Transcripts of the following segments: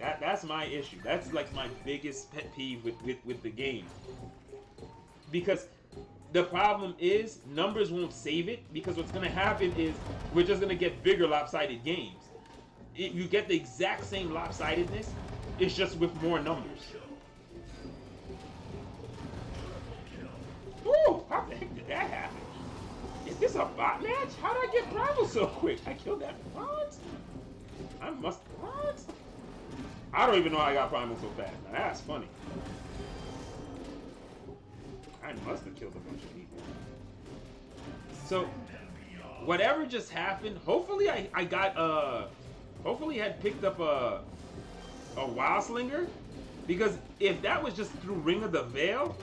That's my issue. That's like my biggest pet peeve with the game. Because the problem is numbers won't save it, because what's going to happen is we're just going to get bigger lopsided games. You get the exact same lopsidedness, it's just with more numbers. Ooh, how the heck did that happen? Is this a bot match? How did I get Bravo so quick? I killed that. What? I must. What? I don't even know how I got Primal so fast. Now that's funny. I must have killed a bunch of people. So, whatever just happened, hopefully I got, hopefully I had picked up a Wild Slinger. Because if that was just through Ring of the Veil,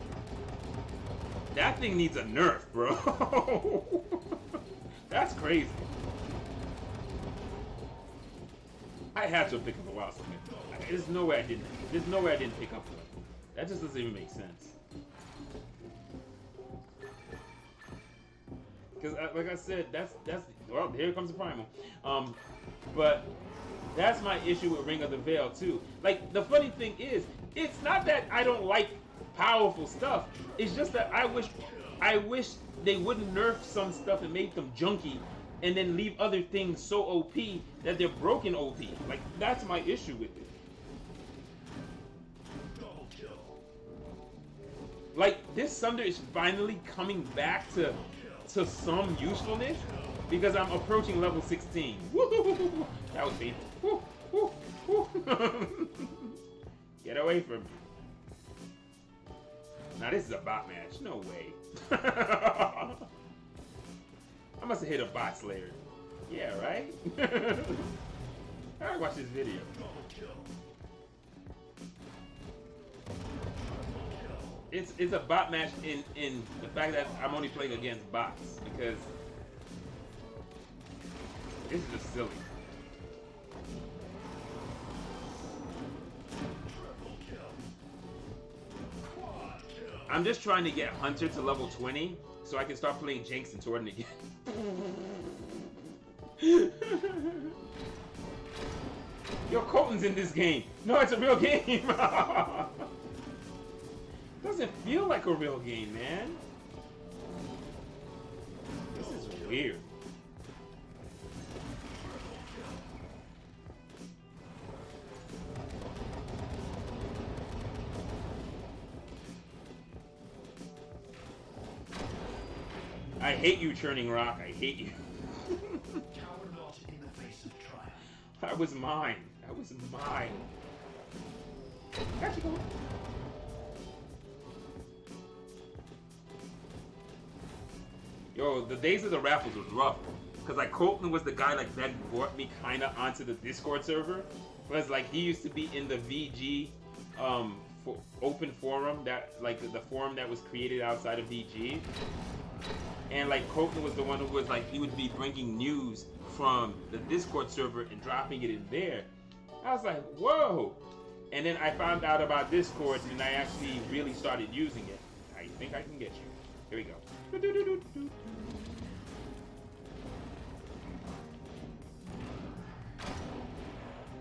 that thing needs a nerf, bro. That's crazy. I had to pick up a Wild Slinger. There's no way I didn't. There's no way I didn't pick up one. That just doesn't even make sense. Because, like I said, that's well, here comes the Primal. But that's my issue with Ring of the Veil too. Like, the funny thing is, it's not that I don't like powerful stuff. It's just that I wish they wouldn't nerf some stuff and make them junky, and then leave other things so OP that they're broken OP. Like, that's my issue with it. Like, this Sunder is finally coming back to some usefulness, because I'm approaching level 16. Woo-hoo-hoo-hoo. That was painful. Woo, woo, woo. Get away from me. Now this is a bot match. No way. I must have hit a bot slayer. Yeah, right? I watch this video. It's a bot match in the fact that I'm only playing against bots, because it's just silly. I'm just trying to get Hunter to level 20 so I can start playing Jinx and Torden again. Yo, Colton's in this game. No, it's a real game. Doesn't feel like a real game, man. This is weird. I hate you, Churning Rock. I hate you. Cower not in the face of triumph. That was mine. That was mine. Actually, go. Yo, the days of the raffles was rough, because like Colton was the guy like that brought me kind of onto the Discord server. Whereas like he used to be in the VG for open forum, that like the forum that was created outside of VG. And like Colton was the one who was like, he would be bringing news from the Discord server and dropping it in there. I was like, whoa! And then I found out about Discord, and I actually really started using it. I think I can get you. Here we go.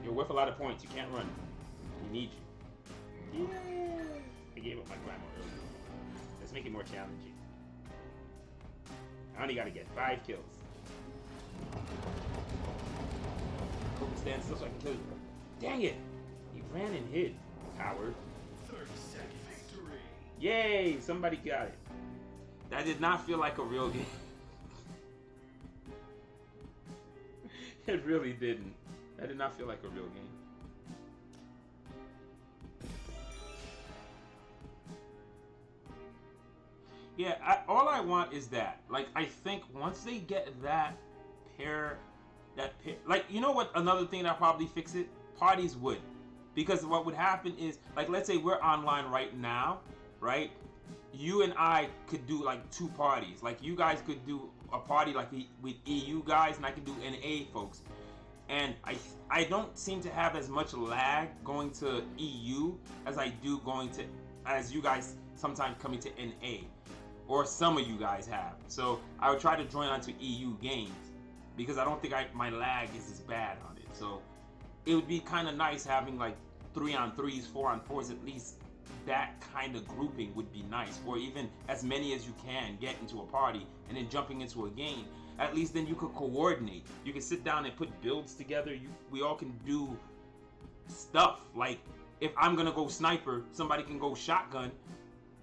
You're worth a lot of points. You can't run. We need you. Yeah. I gave up my primal earlier. Let's make it more challenging. I only gotta get 5 kills. Colton, stand still so I can kill you. Dang it! He ran and hid. Coward. 30-second victory. Yay! Somebody got it. That did not feel like a real game. It really didn't. That did not feel like a real game. Yeah, all I want is that. Like, I think once they get that pair, like, you know what? Another thing that'll probably fix it? Parties would. Because what would happen is, like, let's say we're online right now, right? You and I could do like 2 parties. Like, you guys could do a party like with EU guys, and I could do NA folks. And I don't seem to have as much lag going to EU as I do going to, as you guys sometimes coming to NA. Or some of you guys have. So I would try to join onto EU games, because I don't think my lag is as bad on it. So it would be kind of nice having like 3-on-3s, 4-on-4s at least. That kind of grouping would be nice, or even as many as you can get into a party and then jumping into a game. At least then you could coordinate. You can sit down and put builds together. We all can do stuff. Like if I'm gonna go sniper, somebody can go shotgun,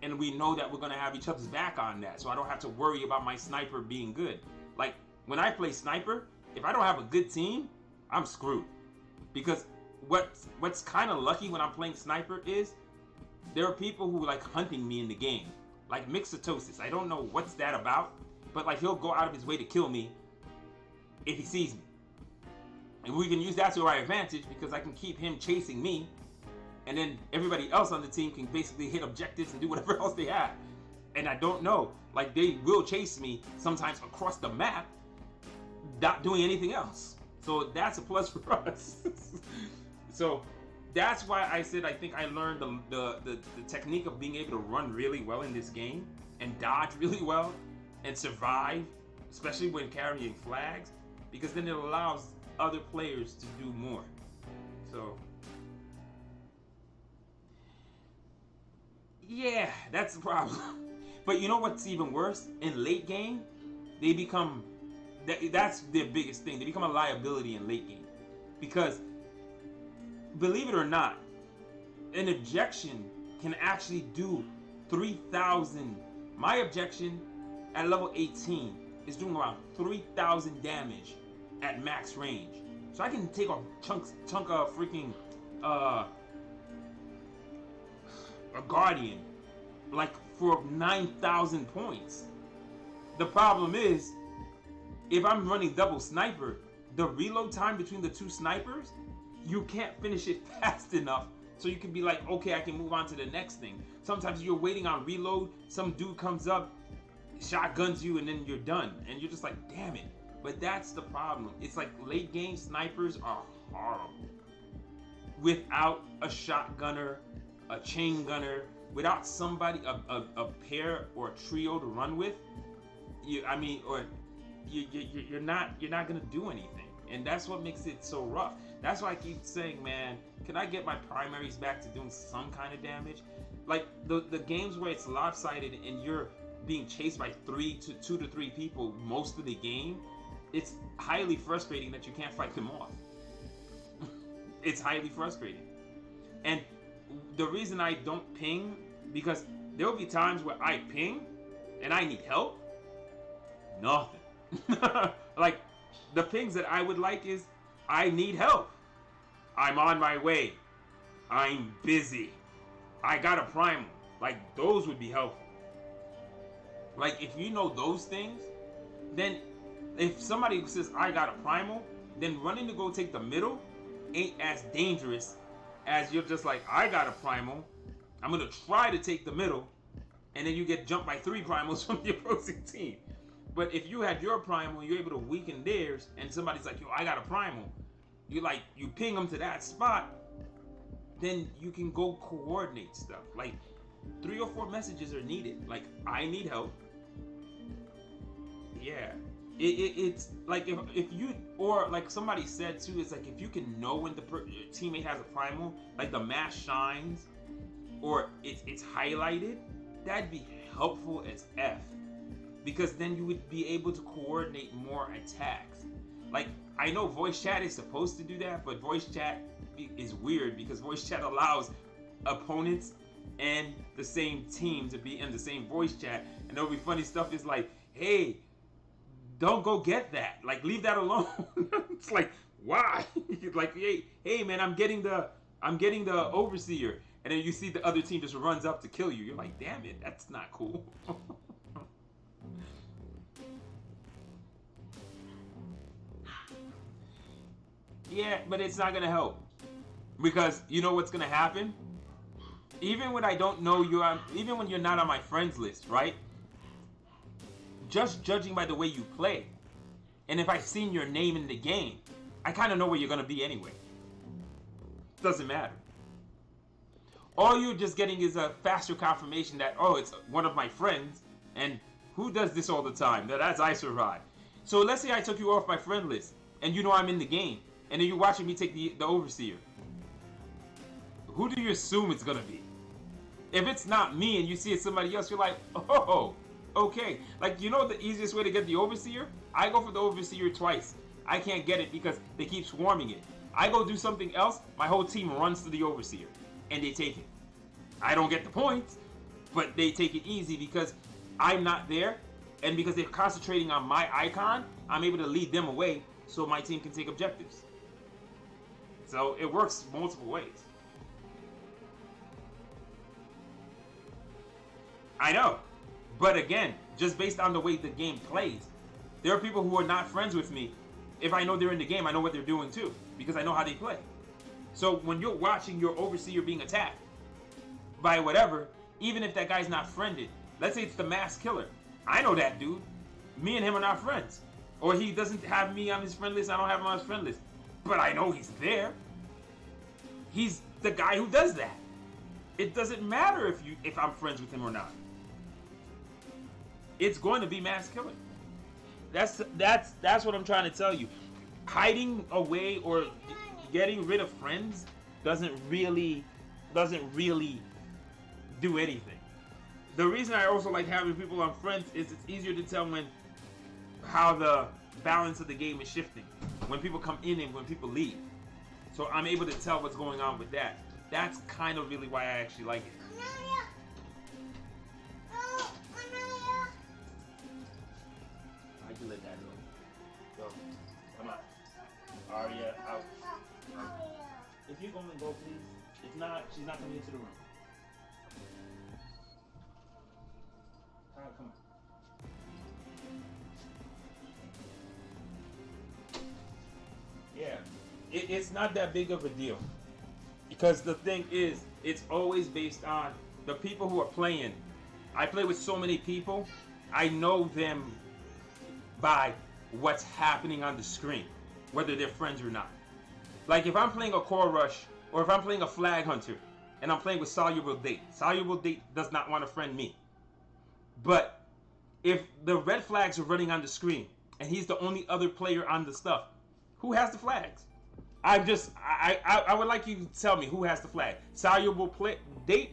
and we know that we're gonna have each other's back on that. So I don't have to worry about my sniper being good. Like when I play sniper, if I don't have a good team, I'm screwed. Because what's kind of lucky when I'm playing sniper is there are people who like hunting me in the game, like Mixotosis. I don't know what's that about, but like he'll go out of his way to kill me if he sees me. And we can use that to our advantage because I can keep him chasing me, and then everybody else on the team can basically hit objectives and do whatever else they have. And I don't know, like they will chase me sometimes across the map, not doing anything else. So that's a plus for us. So that's why I said I think I learned the technique of being able to run really well in this game and dodge really well and survive, especially when carrying flags, because then it allows other players to do more. So yeah, that's the problem. But you know what's even worse? In late game, they become that's their biggest thing. They become a liability in late game, because believe it or not, an objection can actually do 3,000. My objection at level 18 is doing around 3,000 damage at max range. So I can take a chunk of freaking a guardian like for 9,000 points. The problem is, if I'm running double sniper, the reload time between the two snipers, you can't finish it fast enough so you can be like, okay, I can move on to the next thing. Sometimes you're waiting on reload, some dude comes up, shotguns you, and then you're done. And you're just like, damn it. But that's the problem. It's like late game snipers are horrible. Without a shotgunner, a chain gunner, without somebody, a pair or a trio to run with, you're not gonna do anything. And that's what makes it so rough. That's why I keep saying, man, can I get my primaries back to doing some kind of damage? Like the games where it's lopsided and you're being chased by 2 to 3 people most of the game, it's highly frustrating that you can't fight them off. It's highly frustrating. And the reason I don't ping, because there will be times where I ping and I need help. Nothing. Like the pings that I would like is, I need help. I'm on my way. I'm busy. I got a primal. Like those would be helpful. Like if you know those things, then if somebody says I got a primal, then running to go take the middle ain't as dangerous as you're just like, I got a primal, I'm gonna try to take the middle, and then you get jumped by 3 primals from the opposing team. But if you had your primal, you're able to weaken theirs, and somebody's like, yo, I got a primal, you ping them to that spot, then you can go coordinate stuff. Like 3 or 4 messages are needed. Like, I need help. Yeah. It's like if you, or like somebody said too, it's like if you can know when your teammate has a primal, like the mask shines or it's highlighted, that'd be helpful as F, because then you would be able to coordinate more attacks. Like I know voice chat is supposed to do that, but voice chat is weird because voice chat allows opponents and the same team to be in the same voice chat, and there'll be funny stuff. Is like, hey, don't go get that. Like, leave that alone. It's like, why? Like, hey, man, I'm getting the overseer, and then you see the other team just runs up to kill you. You're like, damn it, that's not cool. Yeah, but it's not gonna help, because you know what's gonna happen. Even when I don't know you, even when you're not on my friends list, right? Just judging by the way you play, and if I've seen your name in the game, I kind of know where you're going to be anyway. Doesn't matter. All you're just getting is a faster confirmation that, oh, it's one of my friends, and who does this all the time? That's I survive. So let's say I took you off my friend list, and you know I'm in the game, and then you're watching me take the overseer. Who do you assume it's gonna be? If it's not me and you see it's somebody else, you're like, oh, okay. Like, you know the easiest way to get the overseer? I go for the overseer twice. I can't get it because they keep swarming it. I go do something else, my whole team runs to the overseer, and they take it. I don't get the points, but they take it easy because I'm not there, and because they're concentrating on my icon, I'm able to lead them away so my team can take objectives. So it works multiple ways. I know, but again, just based on the way the game plays, there are people who are not friends with me. If I know they're in the game, I know what they're doing too, because I know how they play. So when you're watching your overseer being attacked by whatever, even if that guy's not friended, let's say it's the mass killer, I know that dude. Me and him are not friends. Or he doesn't have me on his friend list, I don't have him on his friend list. But I know he's there. He's the guy who does that. It doesn't matter if I'm friends with him or not. It's going to be mass killing. That's what I'm trying to tell you. Hiding away or getting rid of friends doesn't really do anything. The reason I also like having people on friends is it's easier to tell how the balance of the game is shifting. When people come in and when people leave. So I'm able to tell what's going on with that. That's kind of really why I actually like it. I can let that go. Go. Come on. Aria, out. If you're going to go, please. If not, she's not coming into the room. Come on. Yeah. It's not that big of a deal. Because the thing is, it's always based on the people who are playing. I play with so many people, I know them by what's happening on the screen, whether they're friends or not. Like if I'm playing a core rush, or if I'm playing a flag hunter, and I'm playing with Soluble Date does not want to friend me. But if the red flags are running on the screen, and he's the only other player on the stuff, who has the flags? I would like you to tell me who has the flag. Soluble Date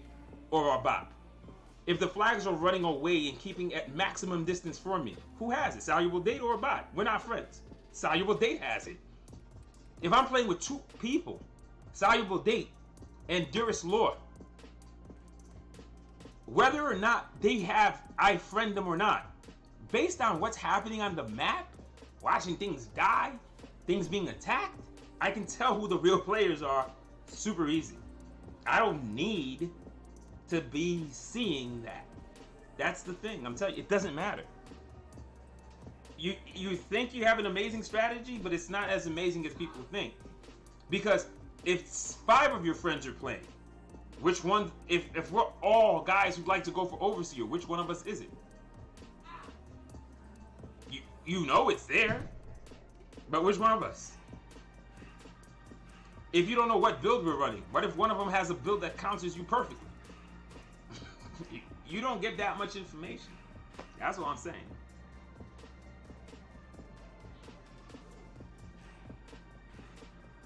or a bot? If the flags are running away and keeping at maximum distance from me, who has it? Soluble Date or a bot? We're not friends. Soluble Date has it. If I'm playing with two people, Soluble Date and Dearest Lord, whether or not I friend them or not, based on what's happening on the map, watching things die, things being attacked, I can tell who the real players are super easy. I don't need to be seeing that. That's the thing. I'm telling you, it doesn't matter. You think you have an amazing strategy, but it's not as amazing as people think. Because if 5 of your friends are playing, which one, if we're all guys who like to go for Overseer, which one of us is it? You know it's there, but which one of us? If you don't know what build we're running, what if one of them has a build that counters you perfectly? You don't get that much information. That's what I'm saying.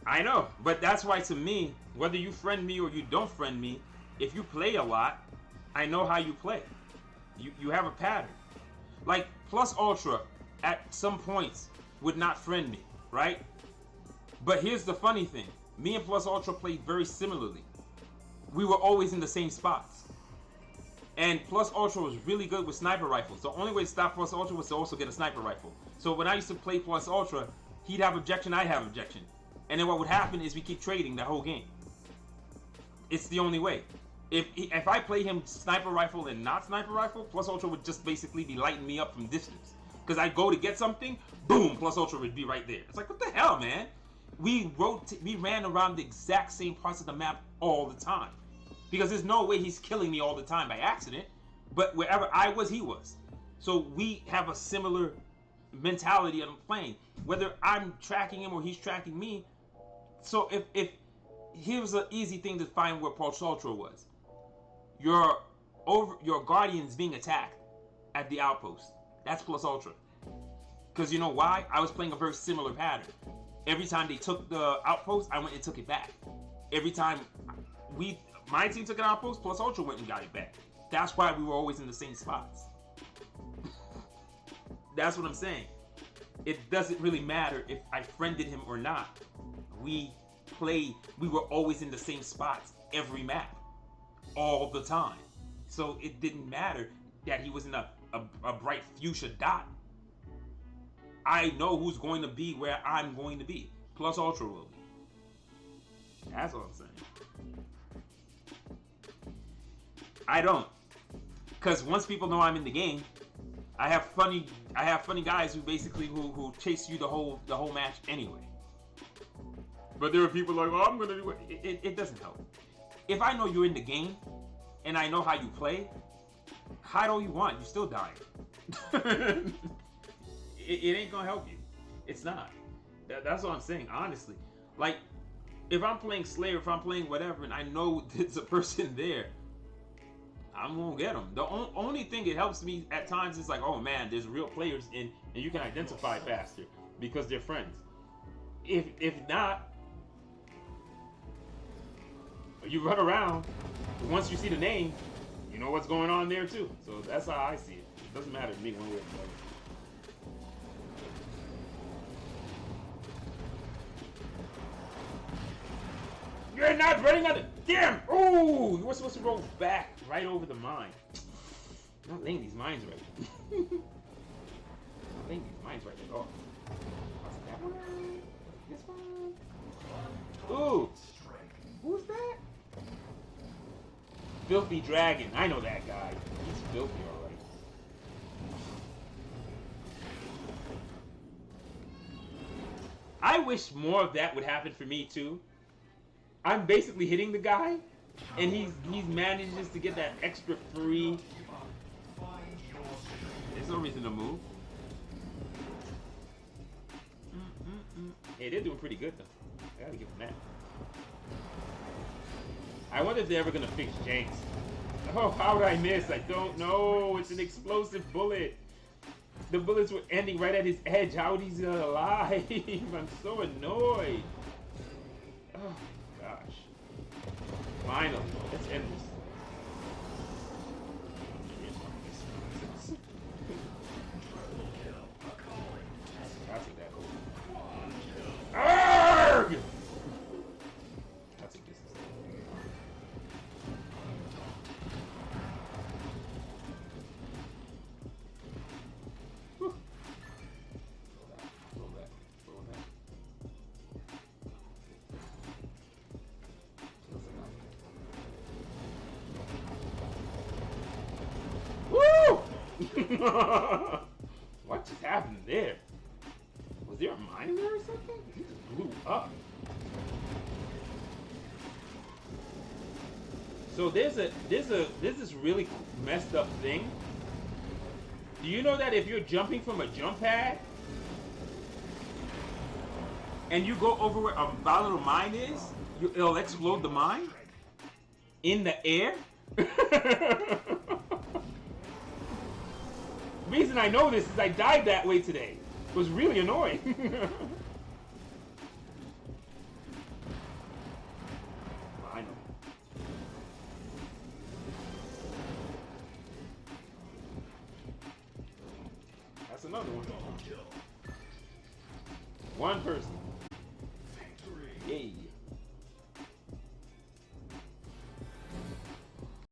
I know, but that's why to me, whether you friend me or you don't friend me, if you play a lot, I know how you play. You have a pattern. Like Plus Ultra at some points would not friend me, right? But here's the funny thing. Me and Plus Ultra played very similarly. We were always in the same spots. And Plus Ultra was really good with sniper rifles. The only way to stop Plus Ultra was to also get a sniper rifle. So when I used to play Plus Ultra, he'd have objection, I'd have objection. And then what would happen is we keep trading the whole game. It's the only way. If I play him sniper rifle and not sniper rifle, Plus Ultra would just basically be lighting me up from distance. Because I'd go to get something, boom, Plus Ultra would be right there. It's like, what the hell, man? We ran around the exact same parts of the map all the time. Because there's no way he's killing me all the time by accident. But wherever I was, he was. So we have a similar mentality of playing. Whether I'm tracking him or he's tracking me. So if here's an easy thing to find where Plus Ultra was. Your Guardian's being attacked at the outpost. That's Plus Ultra. Because you know why? I was playing a very similar pattern. Every time they took the outpost, I went and took it back. Every time my team took an outpost, Plus Ultra went and got it back. That's why we were always in the same spots. That's what I'm saying. It doesn't really matter if I friended him or not. We were always in the same spots every map, all the time. So it didn't matter that he was in a bright fuchsia dot. I know who's going to be where I'm going to be. Plus Ultra will be. That's what I'm saying. I don't. Because once people know I'm in the game, I have funny guys who basically who chase you the whole match anyway. But there are people like, oh, I'm gonna do it. It doesn't help. If I know you're in the game and I know how you play, hide all you want, you're still dying. it ain't gonna help you. It's not. That's what I'm saying, honestly. Like, if I'm playing Slayer, if I'm playing whatever, and I know there's a person there, I'm gonna get them. The only thing it helps me at times is like, oh man, there's real players in, and you can identify faster because they're friends. If not, you run around. Once you see the name, you know what's going on there too. So that's how I see it. It doesn't matter to me one way or the other. You're not running out of... Damn! Ooh! You were supposed to roll back right over the mine. I'm not laying these mines right. I'm not laying these mines right at all. What's that one? This one? Ooh! Who's that? Filthy Dragon. I know that guy. He's filthy, alright. I wish more of that would happen for me too. I'm basically hitting the guy, and he's manages to get that extra free. There's no reason to move. Hey, they're doing pretty good though. I gotta give them that. I wonder if they're ever gonna fix Jenks. Oh, how did I miss? I don't know. It's an explosive bullet. The bullets were ending right at his edge. How is he alive? I'm so annoyed. Oh. Gosh. Finally. Let's end this. I'll take that. Arrgh! I'll take this. Whew. Roll that. What just happened there? Was there a mine there or something? He just blew up. So there's this really messed up thing. Do you know that if you're jumping from a jump pad and you go over where a volatile mine is, it'll explode the mine in the air? The reason I know this is I died that way today. It was really annoying. I know. That's another one. One person.